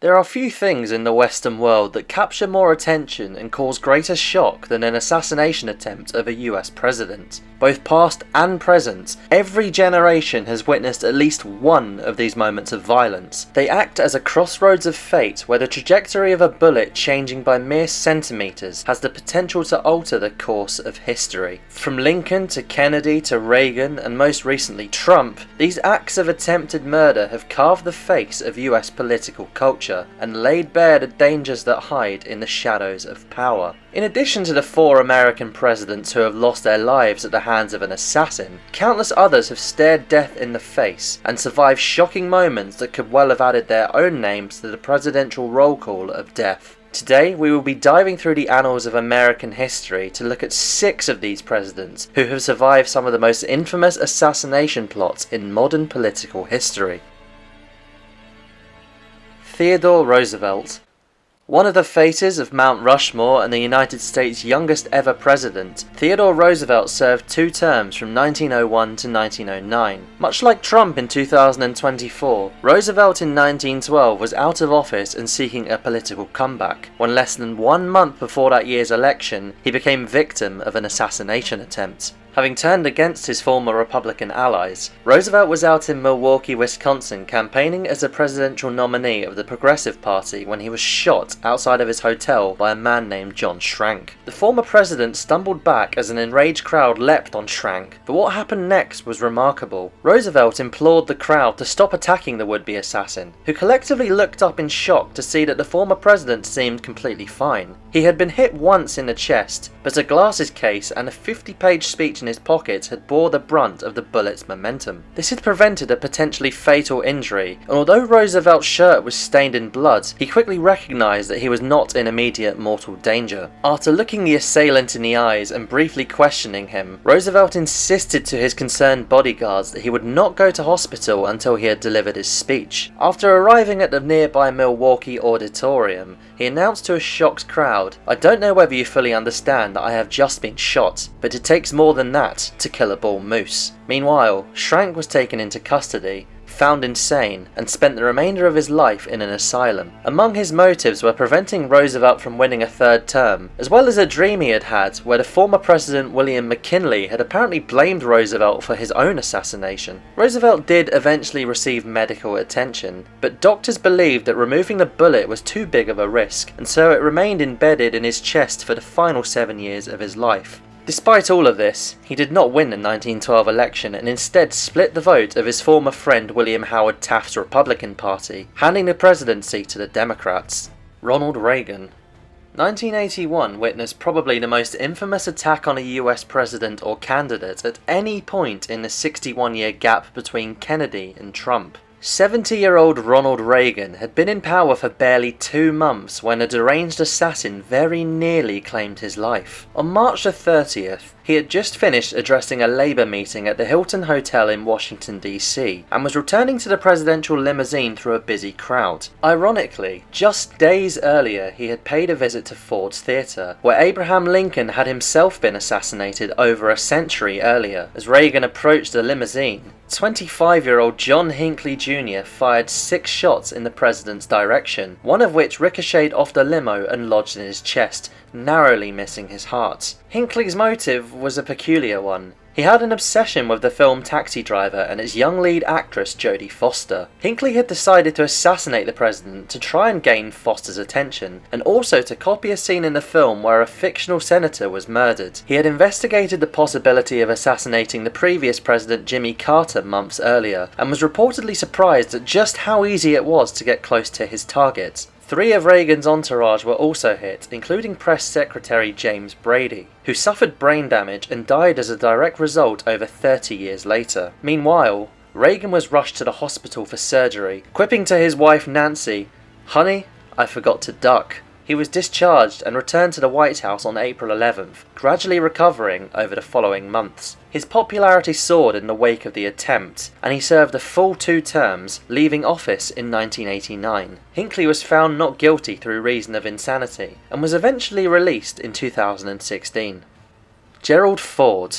There are few things in the Western world that capture more attention and cause greater shock than an assassination attempt of a US president. Both past and present, every generation has witnessed at least one of these moments of violence. They act as a crossroads of fate where the trajectory of a bullet changing by mere centimetres has the potential to alter the course of history. From Lincoln to Kennedy to Reagan and most recently Trump, these acts of attempted murder have carved the face of US political culture and laid bare the dangers that hide in the shadows of power. In addition to the 4 American presidents who have lost their lives at the hands of an assassin, countless others have stared death in the face and survived shocking moments that could well have added their own names to the presidential roll call of death. Today we will be diving through the annals of American history to look at 6 of these presidents who have survived some of the most infamous assassination plots in modern political history. Theodore Roosevelt. One of the faces of Mount Rushmore and the United States' youngest ever president, Theodore Roosevelt served 2 terms from 1901 to 1909. Much like Trump in 2024, Roosevelt in 1912 was out of office and seeking a political comeback, when less than 1 month before that year's election, he became victim of an assassination attempt. Having turned against his former Republican allies, Roosevelt was out in Milwaukee, Wisconsin campaigning as a presidential nominee of the Progressive Party when he was shot outside of his hotel by a man named John Schrank. The former president stumbled back as an enraged crowd leapt on Schrank, but what happened next was remarkable. Roosevelt implored the crowd to stop attacking the would-be assassin, who collectively looked up in shock to see that the former president seemed completely fine. He had been hit once in the chest, but a glasses case and a 50-page speech in his pocket had bore the brunt of the bullet's momentum. This had prevented a potentially fatal injury, and although Roosevelt's shirt was stained in blood, he quickly recognised that he was not in immediate mortal danger. After looking the assailant in the eyes and briefly questioning him, Roosevelt insisted to his concerned bodyguards that he would not go to hospital until he had delivered his speech. After arriving at the nearby Milwaukee auditorium, he announced to a shocked crowd, "I don't know whether you fully understand that I have just been shot, but it takes more than that to kill a bull moose." Meanwhile, Schrank was taken into custody, found insane, and spent the remainder of his life in an asylum. Among his motives were preventing Roosevelt from winning a 3rd term, as well as a dream he had had where the former president William McKinley had apparently blamed Roosevelt for his own assassination. Roosevelt did eventually receive medical attention, but doctors believed that removing the bullet was too big of a risk, and so it remained embedded in his chest for the final 7 years of his life. Despite all of this, he did not win the 1912 election and instead split the vote of his former friend William Howard Taft's Republican Party, handing the presidency to the Democrats. Ronald Reagan. 1981 witnessed probably the most infamous attack on a US president or candidate at any point in the 61-year gap between Kennedy and Trump. 70-year-old Ronald Reagan had been in power for barely 2 months when a deranged assassin very nearly claimed his life. On March the 30th, he had just finished addressing a Labour meeting at the Hilton Hotel in Washington DC and was returning to the presidential limousine through a busy crowd. Ironically, just days earlier he had paid a visit to Ford's Theatre, where Abraham Lincoln had himself been assassinated over a century earlier. As Reagan approached the limousine, 25-year-old John Hinckley Jr. fired 6 shots in the president's direction, one of which ricocheted off the limo and lodged in his chest, narrowly missing his heart. Hinckley's motive was a peculiar one. He had an obsession with the film Taxi Driver and its young lead actress Jodie Foster. Hinckley had decided to assassinate the president to try and gain Foster's attention, and also to copy a scene in the film where a fictional senator was murdered. He had investigated the possibility of assassinating the previous president Jimmy Carter months earlier, and was reportedly surprised at just how easy it was to get close to his target. 3 of Reagan's entourage were also hit, including Press Secretary James Brady, who suffered brain damage and died as a direct result over 30 years later. Meanwhile, Reagan was rushed to the hospital for surgery, quipping to his wife Nancy, "Honey, I forgot to duck." He was discharged and returned to the White House on April 11th, gradually recovering over the following months. His popularity soared in the wake of the attempt, and he served a full 2 terms, leaving office in 1989. Hinckley was found not guilty through reason of insanity, and was eventually released in 2016. Gerald Ford.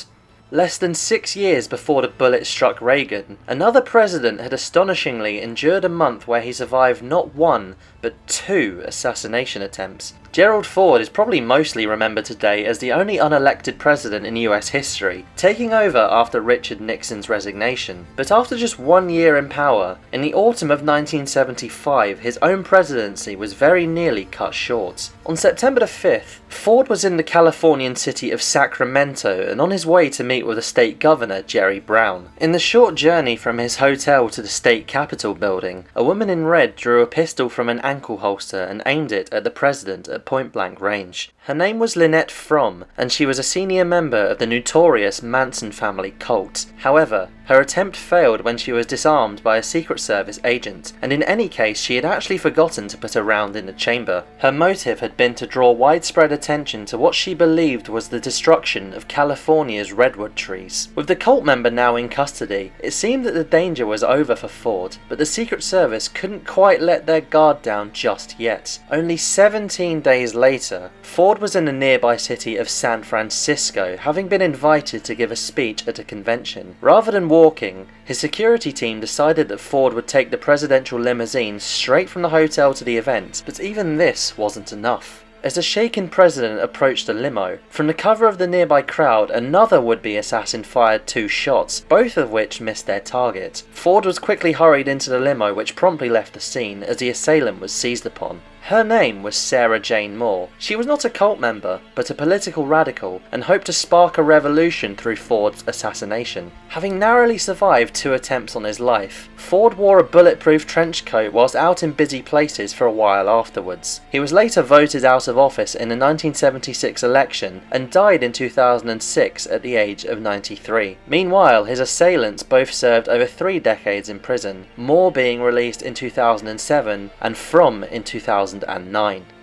Less than 6 years before the bullet struck Reagan, another president had astonishingly endured a month where he survived not one, but 2 assassination attempts. Gerald Ford is probably mostly remembered today as the only unelected president in US history, taking over after Richard Nixon's resignation. But after just 1 year in power, in the autumn of 1975, his own presidency was very nearly cut short. On September the 5th, Ford was in the Californian city of Sacramento and on his way to meet with the state governor, Jerry Brown. In the short journey from his hotel to the state capitol building, a woman in red drew a pistol from an ankle holster and aimed it at the president at point-blank range. Her name was Lynette Fromm, and she was a senior member of the notorious Manson family cult. However, her attempt failed when she was disarmed by a Secret Service agent, and in any case she had actually forgotten to put a round in the chamber. Her motive had been to draw widespread attention to what she believed was the destruction of California's redwood trees. With the cult member now in custody, it seemed that the danger was over for Ford, but the Secret Service couldn't quite let their guard down just yet. Only 17 days later, Ford was in the nearby city of San Francisco, having been invited to give a speech at a convention. Rather than walking, his security team decided that Ford would take the presidential limousine straight from the hotel to the event, but even this wasn't enough. As the shaken president approached the limo, from the cover of the nearby crowd, another would-be assassin fired 2 shots, both of which missed their target. Ford was quickly hurried into the limo, which promptly left the scene as the assailant was seized upon. Her name was Sarah Jane Moore. She was not a cult member, but a political radical, and hoped to spark a revolution through Ford's assassination. Having narrowly survived 2 attempts on his life, Ford wore a bulletproof trench coat whilst out in busy places for a while afterwards. He was later voted out of office in the 1976 election and died in 2006 at the age of 93. Meanwhile, his assailants both served over 3 decades in prison, Moore being released in 2007 and Fromm in 2009.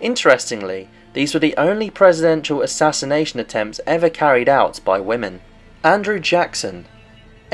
Interestingly, these were the only presidential assassination attempts ever carried out by women. Andrew Jackson.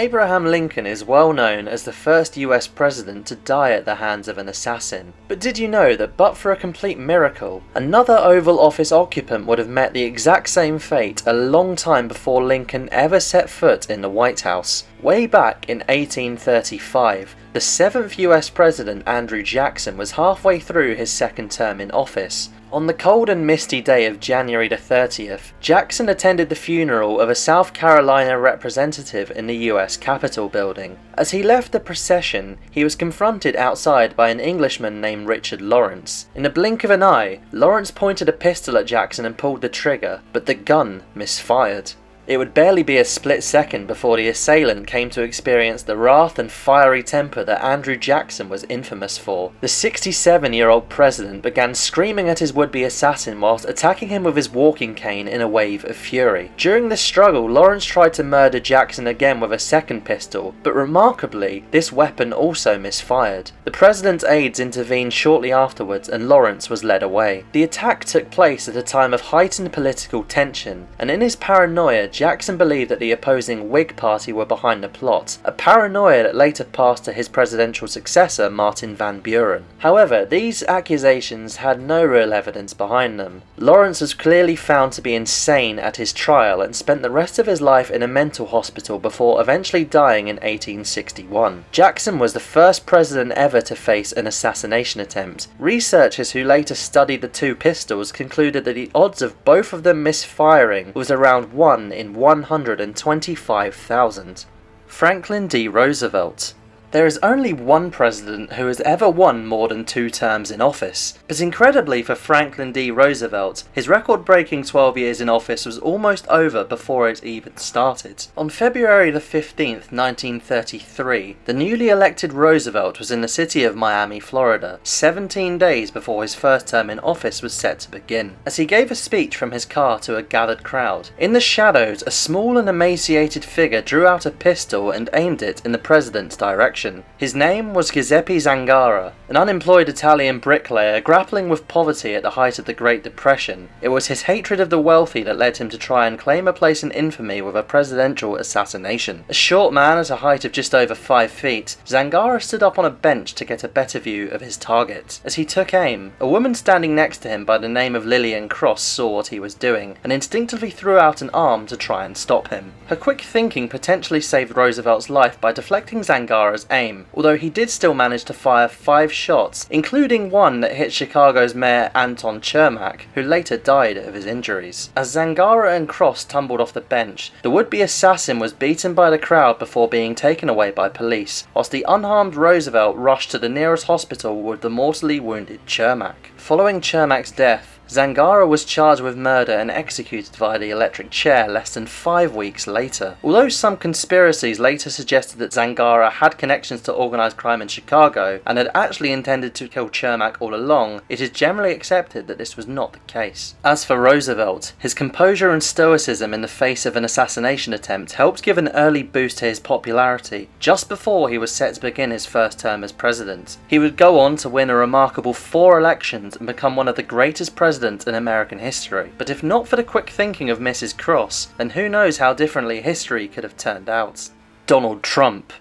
Abraham Lincoln is well known as the first US president to die at the hands of an assassin. But did you know that but for a complete miracle, another Oval Office occupant would have met the exact same fate a long time before Lincoln ever set foot in the White House? Way back in 1835, the 7th US president, Andrew Jackson, was halfway through his second term in office. On the cold and misty day of January the 30th, Jackson attended the funeral of a South Carolina representative in the US Capitol building. As he left the procession, he was confronted outside by an Englishman named Richard Lawrence. In a blink of an eye, Lawrence pointed a pistol at Jackson and pulled the trigger, but the gun misfired. It would barely be a split second before the assailant came to experience the wrath and fiery temper that Andrew Jackson was infamous for. The 67-year-old president began screaming at his would-be assassin whilst attacking him with his walking cane in a wave of fury. During this struggle, Lawrence tried to murder Jackson again with a second pistol, but remarkably, this weapon also misfired. The president's aides intervened shortly afterwards and Lawrence was led away. The attack took place at a time of heightened political tension, and in his paranoia, Jackson believed that the opposing Whig Party were behind the plot, a paranoia that later passed to his presidential successor, Martin Van Buren. However, these accusations had no real evidence behind them. Lawrence was clearly found to be insane at his trial and spent the rest of his life in a mental hospital before eventually dying in 1861. Jackson was the first president ever to face an assassination attempt. Researchers who later studied the 2 pistols concluded that the odds of both of them misfiring was around 1 in 125,000. Franklin D. Roosevelt. There is only one president who has ever won more than 2 terms in office, but incredibly for Franklin D. Roosevelt, his record-breaking 12 years in office was almost over before it even started. On February the 15th, 1933, the newly elected Roosevelt was in the city of Miami, Florida, 17 days before his first term in office was set to begin. As he gave a speech from his car to a gathered crowd, in the shadows, a small and emaciated figure drew out a pistol and aimed it in the president's direction. election. His name was Giuseppe Zangara, an unemployed Italian bricklayer grappling with poverty at the height of the Great Depression. It was his hatred of the wealthy that led him to try and claim a place in infamy with a presidential assassination. A short man at a height of just over 5 feet, Zangara stood up on a bench to get a better view of his target. As he took aim, a woman standing next to him by the name of Lillian Cross saw what he was doing, and instinctively threw out an arm to try and stop him. Her quick thinking potentially saved Roosevelt's life by deflecting Zangara's aim, although he did still manage to fire 5 shots, including one that hit Chicago's Mayor Anton Chermak, who later died of his injuries. As Zangara and Cross tumbled off the bench, the would-be assassin was beaten by the crowd before being taken away by police, whilst the unharmed Roosevelt rushed to the nearest hospital with the mortally wounded Chermak. Following Chermak's death, Zangara was charged with murder and executed via the electric chair less than 5 weeks later. Although some conspiracies later suggested that Zangara had connections to organised crime in Chicago and had actually intended to kill Chermak all along, it is generally accepted that this was not the case. As for Roosevelt, his composure and stoicism in the face of an assassination attempt helped give an early boost to his popularity just before he was set to begin his first term as president. He would go on to win a remarkable 4 elections and become one of the greatest presidents in American history. But if not for the quick thinking of Mrs. Cross, then who knows how differently history could have turned out. Donald Trump.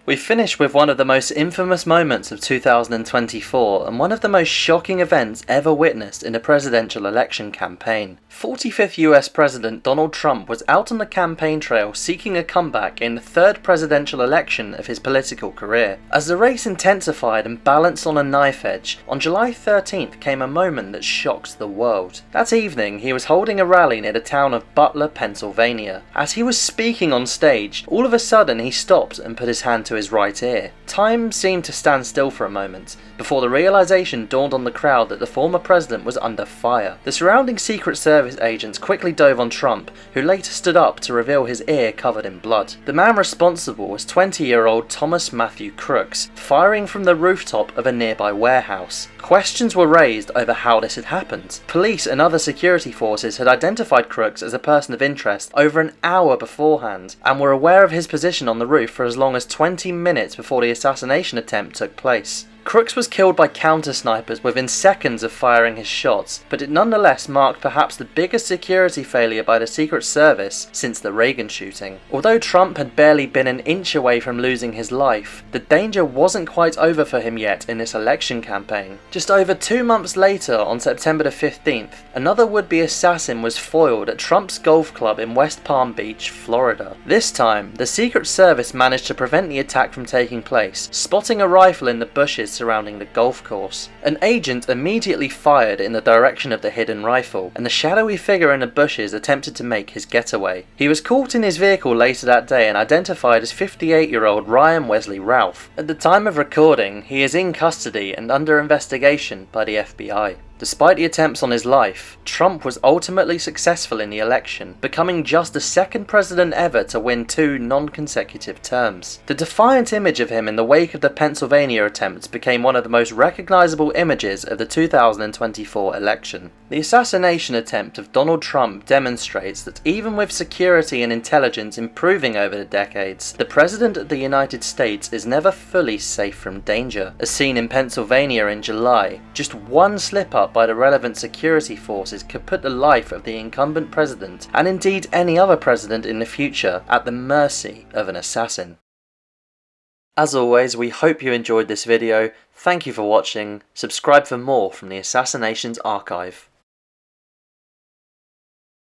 We finish with one of the most infamous moments of 2024 and one of the most shocking events ever witnessed in a presidential election campaign. 45th US President Donald Trump was out on the campaign trail seeking a comeback in the 3rd presidential election of his political career. As the race intensified and balanced on a knife edge, on July 13th came a moment that shocked the world. That evening, he was holding a rally near the town of Butler, Pennsylvania. As he was speaking on stage, all of a sudden he stopped and put his hand to his right ear. Time seemed to stand still for a moment, before the realization dawned on the crowd that the former president was under fire. The surrounding Secret Service agents quickly dove on Trump, who later stood up to reveal his ear covered in blood. The man responsible was 20-year-old Thomas Matthew Crooks, firing from the rooftop of a nearby warehouse. Questions were raised over how this had happened. Police and other security forces had identified Crooks as a person of interest over an hour beforehand, and were aware of his position on the roof for as long as 20 minutes before the assassination attempt took place. Crooks was killed by counter-snipers within seconds of firing his shots, but it nonetheless marked perhaps the biggest security failure by the Secret Service since the Reagan shooting. Although Trump had barely been an inch away from losing his life, the danger wasn't quite over for him yet in this election campaign. Just over 2 months later, on September the 15th, another would-be assassin was foiled at Trump's golf club in West Palm Beach, Florida. This time, the Secret Service managed to prevent the attack from taking place, spotting a rifle in the bushes surrounding the golf course. An agent immediately fired in the direction of the hidden rifle, and the shadowy figure in the bushes attempted to make his getaway. He was caught in his vehicle later that day and identified as 58-year-old Ryan Wesley Ralph. At the time of recording, he is in custody and under investigation by the FBI. Despite the attempts on his life, Trump was ultimately successful in the election, becoming just the 2nd president ever to win 2 non-consecutive terms. The defiant image of him in the wake of the Pennsylvania attempts became one of the most recognizable images of the 2024 election. The assassination attempt of Donald Trump demonstrates that even with security and intelligence improving over the decades, the President of the United States is never fully safe from danger. As seen in Pennsylvania in July, just one slip-up by the relevant security forces could put the life of the incumbent president, and indeed any other president in the future, at the mercy of an assassin. As always, we hope you enjoyed this video. Thank you for watching. Subscribe for more from the Assassinations Archive.